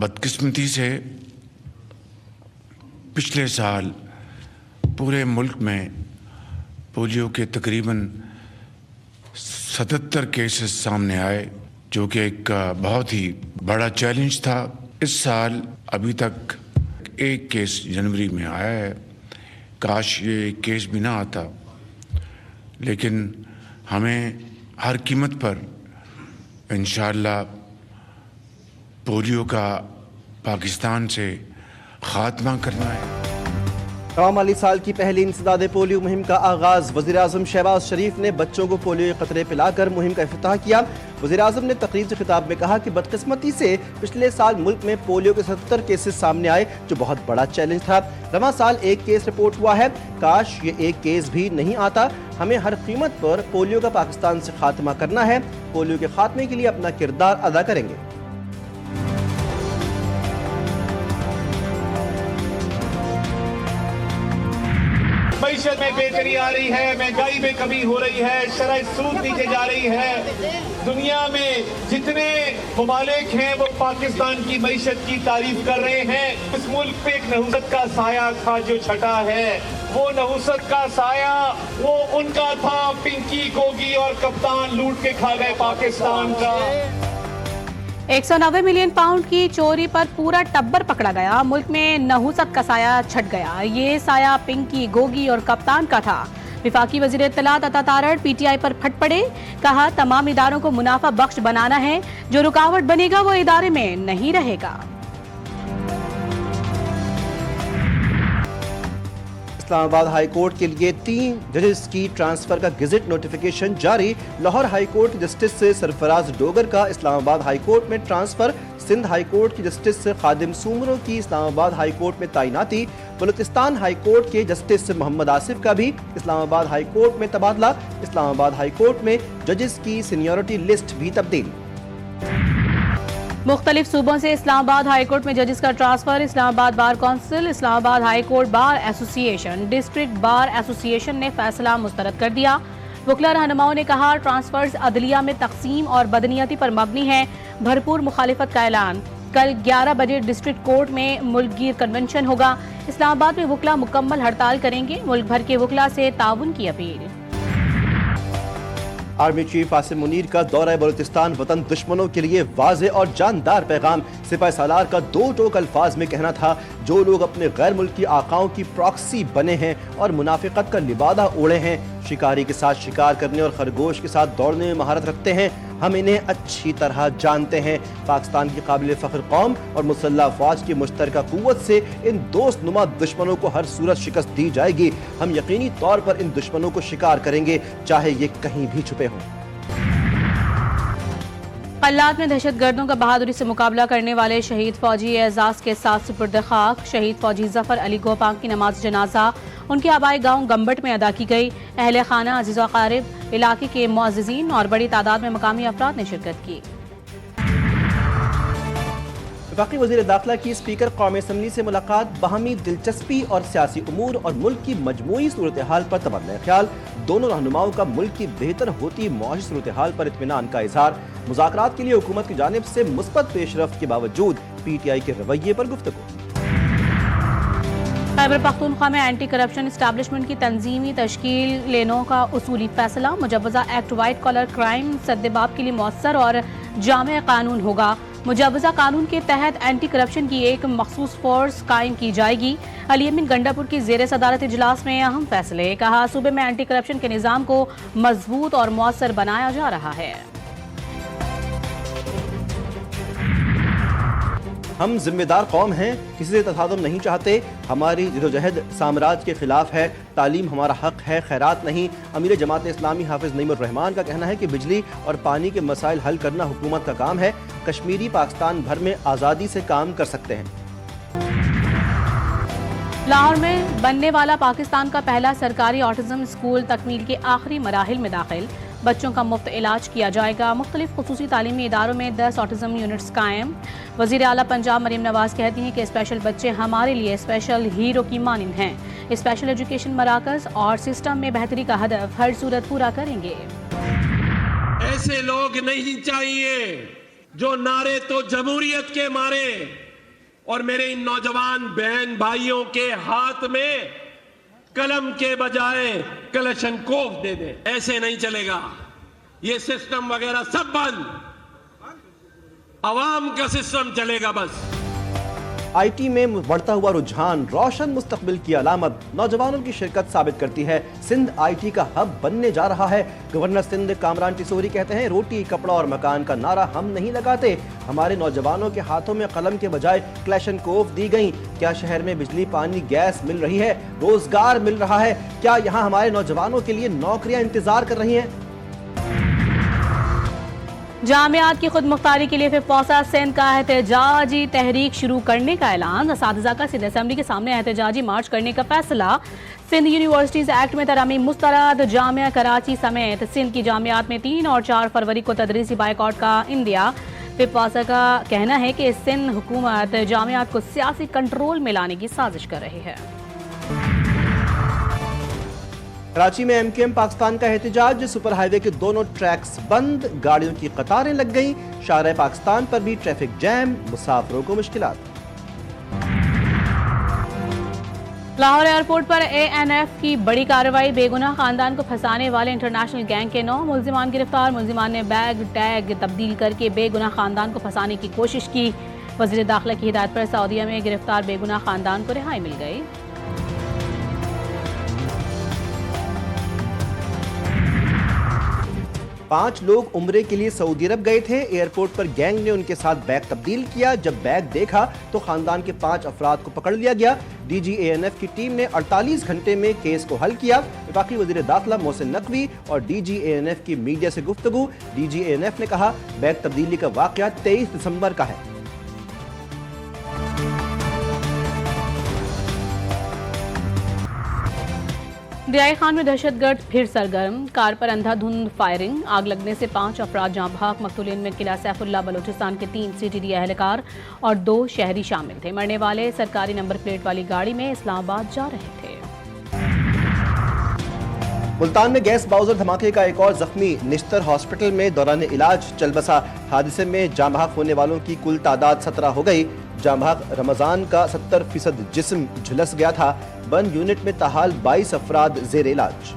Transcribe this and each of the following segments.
बदकिस्मती से पिछले साल पूरे मुल्क में पोलियो के तकरीबन 77 केसेस सामने आए, जो कि एक बहुत ही बड़ा चैलेंज था। इस साल अभी तक एक केस जनवरी में आया है। काश ये केस भी ना आता, लेकिन हमें हर कीमत पर इंशाअल्लाह पोलियो का पाकिस्तान से ख़ात्मा करना है। तमाम माली साल की पहली इंसदाद पोलियो मुहिम का आगाज़। वज़ीर-ए-आज़म शहबाज शरीफ ने बच्चों को पोलियो के कतरे पिलाकर मुहिम का इफ्तिताह किया। वज़ीर-ए-आज़म ने तकरीर से खिताब में कहा कि बदकिस्मती से पिछले साल मुल्क में पोलियो के 77 केसेस सामने आए, जो बहुत बड़ा चैलेंज था। रवां साल एक केस रिपोर्ट हुआ है। काश ये एक केस भी नहीं आता। हमें हर कीमत पर पोलियो का पाकिस्तान से खात्मा करना है। पोलियो के खात्मे के लिए अपना किरदार अदा करेंगे। मईशत में बेहतरी आ रही है, महंगाई में कमी हो रही है, शरह सूद नीचे जा रही है। दुनिया में जितने ममालिक हैं वो पाकिस्तान की मईशत की तारीफ कर रहे हैं। इस मुल्क पे एक नहुसत का साया था जो छटा है। वो नहुसत का साया वो उनका था, पिंकी, गोगी और कप्तान लूट के खा गए पाकिस्तान का। 190 मिलियन पाउंड की चोरी पर पूरा टब्बर पकड़ा गया। मुल्क में नहुसत का साया छट गया। ये साया पिंकी, गोगी और कप्तान का था। विफाकी वजीर इत्तलात अता तारड़ PTI पर फट पड़े। कहा तमाम इदारों को मुनाफा बख्श बनाना है। जो रुकावट बनेगा वो इदारे में नहीं रहेगा। इस्लामाबाद हाई कोर्ट के लिए 3 जजेस की ट्रांसफर का गेजेट नोटिफिकेशन जारी। लाहौर हाई कोर्ट के जस्टिस से सरफराज डोगर का इस्लामाबाद हाई कोर्ट में ट्रांसफर। सिंध हाई कोर्ट की जस्टिस से खादिम सूमरों की इस्लामाबाद हाई कोर्ट में तैनाती। बलूचिस्तान हाई कोर्ट के जस्टिस से मोहम्मद आसिफ का भी इस्लामाबाद हाई कोर्ट में तबादला। इस्लामाबाद हाई कोर्ट में जजेस की सीनियरिटी लिस्ट भी तब्दील। मुख्तलिफ सूबों से इस्लामाबाद हाई कोर्ट में जजेस का transfer. Islamabad bar council, Islamabad high court bar association, district bar association ने फैसला मुस्तरद कर दिया। वकला रहनुमाओं ने कहा ट्रांसफर्स अदलिया में तकसीम और बदनीयती पर मबनी है। भरपूर मुखालिफत का ऐलान। कल 11 बजे डिस्ट्रिक्ट कोर्ट में मुल्कगीर कन्वेंशन होगा। इस्लामाबाद में वकला मुकम्मल हड़ताल करेंगे। मुल्क भर के वकला से ताउन की appeal. Army chief Asim Munir का दौरा बलूचिस्तान वतन दुश्मनों के लिए वाज़े और जानदार पैगाम। सिपाही सालार का 2 टोक अल्फाज में कहना था, जो लोग अपने गैर मुल्की आकाओं की प्रॉक्सी बने हैं और मुनाफिकत का लिबादा ओढ़े हैं, शिकारी के साथ शिकार करने और खरगोश के साथ दौड़ने में महारत रखते हैं, हम इन्हें अच्छी तरह जानते हैं। पाकिस्तान की काबिल फख्र कौम और मुसल्लह अफवाज की मुश्तरका कुव्वत से इन दोस्त नुमा दुश्मनों को हर सूरत शिकस्त दी जाएगी। हम यकीनी तौर पर इन दुश्मनों को शिकार करेंगे, चाहे ये कहीं भी छुपे हों। कल्लात में दहशत गर्दों का बहादुरी से मुकाबला करने वाले शहीद फौजी एजाज के साथ सुपुर्द खाक। शहीद फौजी जफर अली गोपांग की नमाज जनाजा उनके आबाई गांव गंबट में अदा की गई। अहले खाना, अजीज़ व क़ारिब, इलाके के मुअज़्ज़िज़ीन और बड़ी तादाद में मकामी अफराद ने शिरकत की। वफाकी वज़ीर दाखिला की स्पीकर कौमी असम्बली से मुलाकात। बाहमी दिलचस्पी और सियासी उमूर और मुल्क की मजमूई सूरत हाल पर तबादला ख्याल। दोनों रहनुमाओं का मुल्क की बेहतर होती मौशी सूरत हाल पर इत्मीनान का इजहार। मुज़ाकरात के लिए हुकूमत की जानिब से मुस्बत पेशरफ्त के बावजूद PTI के रवैये पर गुफ्तगू। खैबर पख्तूनख्वा में एंटी करप्शन इस्टेब्लिशमेंट की तंजीमी तश्कील लेने का उसूली फैसला। मुजव्वज़ा एक्ट वाइट कॉलर क्राइम सद्देबाब के लिए मौसर और जामे कानून होगा। मुजव्वज़ा कानून के तहत एंटी करप्शन की एक मखसूस फोर्स कायम की जाएगी। अली अमीन गंडापुर की ज़ेर सदारत इजलास में अहम फैसले। कहा सूबे में एंटी करप्शन के निज़ाम को मजबूत और मौसर बनाया जा रहा है। हम जिम्मेदार कौम हैं, किसी से तसादुम नहीं चाहते। हमारी जदोजहद साम्राज्य के खिलाफ है। तालीम हमारा हक है, खैरात नहीं। अमीर जमात इस्लामी हाफिज नईमुर रहमान का कहना है कि बिजली और पानी के मसाइल हल करना हुकूमत का काम है। कश्मीरी पाकिस्तान भर में आज़ादी से काम कर सकते हैं। लाहौर में बनने वाला पाकिस्तान का पहला सरकारी ऑटिज्म स्कूल तकमील के आखिरी मराहिल में दाखिल। बच्चों का मुफ्त इलाज किया जाएगा। मुख्तलिफ खुसूसी तालीमी इदारों में 10 ऑटिज्म यूनिट्स कायम। वज़ीर आला पंजाब मरीम नवाज कहती हैं कि स्पेशल बच्चे हमारे लिए स्पेशल हीरो की मानिंद हैं। स्पेशल एजुकेशन मराकज़ और सिस्टम में बेहतरी का हदफ हर सूरत पूरा करेंगे। ऐसे लोग नहीं चाहिए जो नारे तो जमहूरियत के मारे और मेरे इन नौजवान बहन भाइयों के हाथ में कलम के बजाय कलशनकोफ दे दें। ऐसे नहीं चलेगा, ये सिस्टम वगैरह सब बंद, अवाम का सिस्टम चलेगा बस। आईटी में बढ़ता हुआ रुझान रोशन मुस्तकबिल की अलामत, नौजवानों की शिरकत साबित करती है। सिंध आईटी का हब बनने जा रहा है। गवर्नर सिंध कामरान टिसोरी कहते हैं, रोटी कपड़ा और मकान का नारा हम नहीं लगाते, हमारे नौजवानों के हाथों में कलम के बजाय क्लैशनकोफ दी गई। क्या शहर में बिजली पानी गैस मिल रही है, रोजगार मिल रहा है? क्या यहाँ हमारे नौजवानों के लिए नौकरियां इंतजार कर रही हैं? जामियात की खुद मुख्तारी के लिए फिर पौसा सिंध का एहतजाजी तहरीक शुरू करने का ऐलान। असातिज़ा का सिंध असेंबली के सामने एहतजाजी मार्च करने का फैसला। सिंध यूनिवर्सिटीज एक्ट में तरमीम मुस्तरद। जामिया कराची समेत सिंध की जामियात में 3 और 4 फरवरी को तदरीसी बाइकआउट का इंदिया। पिपासा का कहना है कि सिंध हुकूमत जामियात को सियासी कंट्रोल में लाने की साजिश कर रही है। कराची में एमकेएम पाकिस्तान का एहतजाज। सुपर हाईवे के दोनों ट्रैक्स बंद, गाड़ियों की कतारें लग गईं। शाहराह पाकिस्तान पर भी ट्रैफिक जैम, मुसाफिरों को मुश्किलात। लाहौर एयरपोर्ट पर एएनएफ की बड़ी कार्रवाई। बेगुनाह खानदान को फंसाने वाले इंटरनेशनल गैंग के 9 मुल्जिमान गिरफ्तार। मुल्जिमान ने बैग टैग तब्दील करके बेगुनाह खानदान को फंसाने की कोशिश की। वज़ीर दाखिला की हिदायत पर सऊदीया में गिरफ्तार बेगुनाह खानदान को रिहाई मिल गई। पांच लोग उम्रे के लिए सऊदी अरब गए थे। एयरपोर्ट पर गैंग ने उनके साथ बैग तब्दील किया। जब बैग देखा तो खानदान के 5 अफराद को पकड़ लिया गया। डीजी एएनएफ की टीम ने 48 घंटे में केस को हल किया। वफाकी वज़ीर दाखिला मोहसिन नकवी और डीजी एएनएफ की मीडिया से गुफ्तगू। डीजी एएनएफ ने कहा, बैग तब्दीली का वाकया 23 दिसंबर का है। दियाई खान में दहशतगर्द फिर सरगर्म। कार पर अंधाधुंध फायरिंग। आग लगने से 5 अफराद जाँ बहक। मकतूलीन में किला सैफुल्ला बलूचिस्तान के 3 सीटीडी एहलकार और 2 शहरी शामिल थे। मरने वाले सरकारी नंबर प्लेट वाली गाड़ी में इस्लामाबाद जा रहे थे। मुल्तान में गैस बाउजर धमाके का एक और जख्मी निश्तर हॉस्पिटल में दौरान इलाज चल बसा। हादसे में जाँ बहक होने वालों की कुल तादाद 17 हो गई। जाँ बहक रमजान का 70% जिस्म झुलस गया था। बंद यूनिट में ताहाल 22 अफराद जेर इलाज।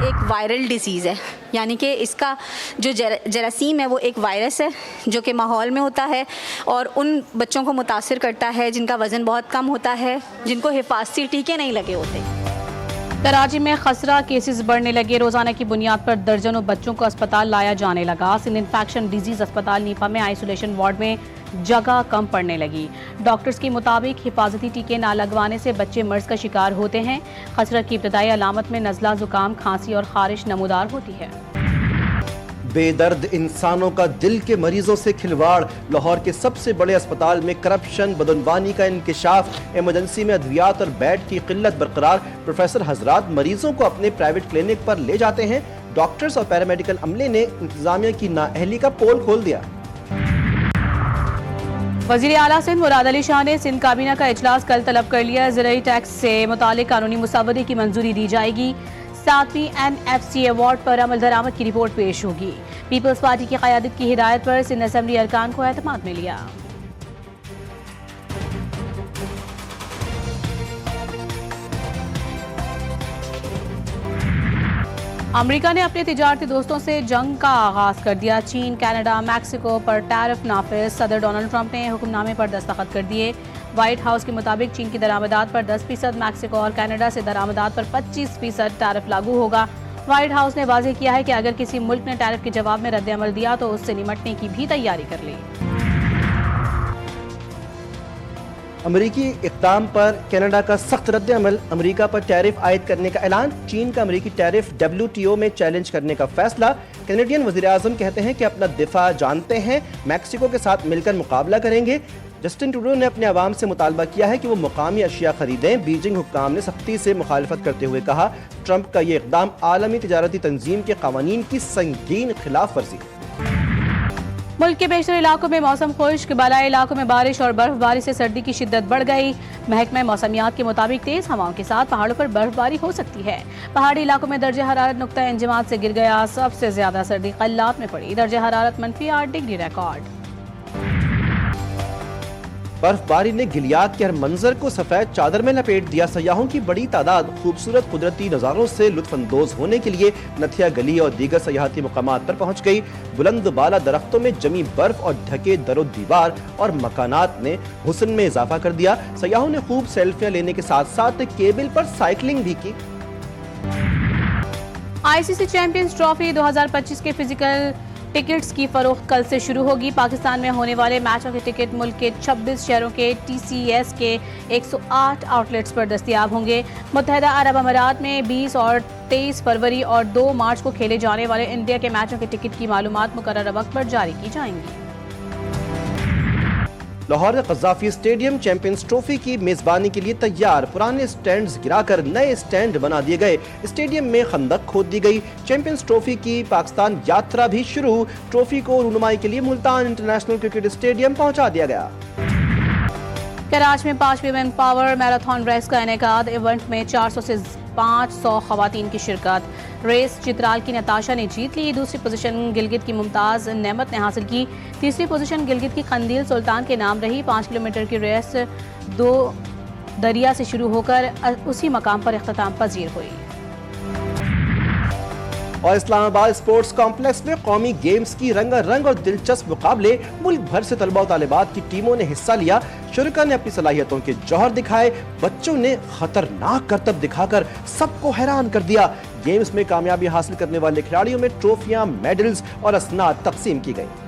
एक वायरल डिसीज़ है, यानी कि इसका जो जरासीम है वो एक वायरस है जो कि माहौल में होता है और उन बच्चों को मुतासिर करता है जिनका वज़न बहुत कम होता है, जिनको हिफाजती टीके नहीं लगे होते। कराची में खसरा केसेस बढ़ने लगे। रोजाना की बुनियाद पर दर्जनों बच्चों को अस्पताल लाया जाने लगा। सिंध इन्फेक्शन डिजीज अस्पताल नीपा में आइसोलेशन वार्ड में जगह कम पड़ने लगी। डॉक्टर्स के मुताबिक हिफाजती टीके ना लगवाने से बच्चे मर्ज का शिकार होते हैं। खसरा की इब्तदाई अलामत में नज़ला, जुकाम, खांसी और खारिश नमूदार होती है। बेदर्द इंसानों का दिल के मरीजों से खिलवाड़। लाहौर के सबसे बड़े अस्पताल में करप्शन, बदनवानी का इंकिशाफ। इमरजेंसी में अद्वियात और बेड की किल्लत बरकरार। प्रोफेसर हजरात मरीजों को अपने प्राइवेट क्लिनिक पर ले जाते हैं। डॉक्टर्स और पैरामेडिकल अमले ने इंतजामिया की नाअहली का पोल खोल दिया। वज़ीर आला सिंध मुराद अली शाह ने सिंध काबीना का इजलास कल तलब कर लिया। ज़राई टैक्स से मुतालिक कानूनी मुसावदे की मंजूरी दी जाएगी। 7वीं NFC अवार्ड पर अमल दरामद की रिपोर्ट पेश होगी। पीपल्स पार्टी की क़यादत की हिदायत पर सिंध असेंबली अरकान को एतमाद में लिया। अमेरिका ने अपने तिजारती दोस्तों से जंग का आगाज कर दिया। चीन, कनाडा, मैक्सिको पर टैरिफ नाफिज। सदर डोनाल्ड ट्रंप ने हुक्मनामे पर दस्तखत कर दिए। व्हाइट हाउस के मुताबिक चीन की दरामदात पर 10%, मैक्सिको और कनाडा से दरामदात पर 25% टैरिफ लागू होगा। व्हाइट हाउस ने वाज़ेह किया है कि अगर किसी मुल्क ने टैरिफ के जवाब में रद्द-ए-अमल दिया तो उससे निमटने की भी तैयारी कर ली। अमेरिकी इक़दाम पर कनाडा का सख्त रद्द-ए-अमल। अमेरिका पर टैरिफ आयद करने का ऐलान। चीन का अमेरिकी टैरिफ WTO में चैलेंज करने का फैसला। कैनेडियन वज़ीर-ए-आज़म कहते हैं कि अपना दिफा जानते हैं, मैक्सिको के साथ मिलकर मुकाबला करेंगे। जस्टिन ट्रूडो ने अपने अवाम से मुतालबा किया है कि वो मुकामी अशिया खरीदें। बीजिंग हुक्काम ने सख्ती से मुखालफत करते हुए कहा, ट्रंप का ये इक़दाम आलमी तिजारती तंजीम के क़वानीन की संगीन खिलाफ वर्जी। मुल्क के बेशतर इलाकों में मौसम खुश्क। बालाई इलाकों में बारिश और बर्फबारी से सर्दी की शिद्दत बढ़ गई। महकमा मौसमियात के मुताबिक तेज हवाओं के साथ पहाड़ों पर बर्फबारी हो सकती है। पहाड़ी इलाकों में दर्जे हरारत नुक्ता इंजमात से गिर गया। सबसे ज्यादा सर्दी कल्लात में पड़ी। दर्जे हरारत -8 डिग्री रिकॉर्ड। बर्फबारी ने गिलियाद के हर मंजर को सफेद चादर में लपेट दिया। सयाहों की बड़ी तादाद खूबसूरत कुदरती नज़ारों से लुत्फानंदोज होने के लिए नथिया गली और दीगर सयाहती मुकामात पर पहुंच गई। बुलंद बाला दरख्तों में जमी बर्फ और ढके दरो दीवार और मकानात ने हुस्न में इजाफा कर दिया। सयाहों ने खूब सेल्फियां लेने के साथ साथ केबल पर साइकिलिंग भी की। आईसीसी चैंपियंस ट्रॉफी 2025 के फिजिकल टिकट्स की फरोख्त कल से शुरू होगी। पाकिस्तान में होने वाले मैचों के टिकट मुल्क के 26 शहरों के TCS के 108 आउटलेट्स पर दस्तयाब होंगे। मुत्तहदा अरब अमीरात में 20 और 23 फरवरी और 2 मार्च को खेले जाने वाले इंडिया के मैचों के टिकट की मालूमात मुकर्रर वक्त पर जारी की जाएंगी। Lahore Gaddafi stadium champions trophy की मेजबानी के लिए तैयार। पुराने स्टैंड्स गिराकर नए स्टैंड बना दिए गए। स्टेडियम में खंदक खोद दी गई। चैंपियंस ट्रॉफी की पाकिस्तान यात्रा भी शुरू। ट्रॉफी को रूनुमाई के लिए मुल्तान इंटरनेशनल क्रिकेट स्टेडियम पहुंचा दिया गया। कराची में 5वीं विमेन पावर मैराथन रेस का इनेकाद। इवेंट में 400 से 500 खवातीन की शिरकत। रेस चित्राल की नताशा ने जीत ली। दूसरी पोजीशन गिलगित की मुमताज नेमत ने हासिल की। तीसरी पोजीशन गिलगित की खंदील सुल्तान के नाम रही। 5 किलोमीटर की रेस 2 दरिया से शुरू होकर उसी मकाम पर इख्तिताम पजीर हुई। और इस्लामाबाद स्पोर्ट्स कॉम्प्लेक्स में कौमी गेम्स की रंगारंग और दिलचस्प मुकाबले। मुल्क भर से तलबा और तालिबात की टीमों ने हिस्सा लिया। शुरका ने अपनी सलाहियतों के जौहर दिखाए। बच्चों ने खतरनाक करतब दिखाकर सबको हैरान कर दिया। गेम्स में कामयाबी हासिल करने वाले खिलाड़ियों में ट्रॉफियां, मेडल्स और असनाद तकसीम की गई।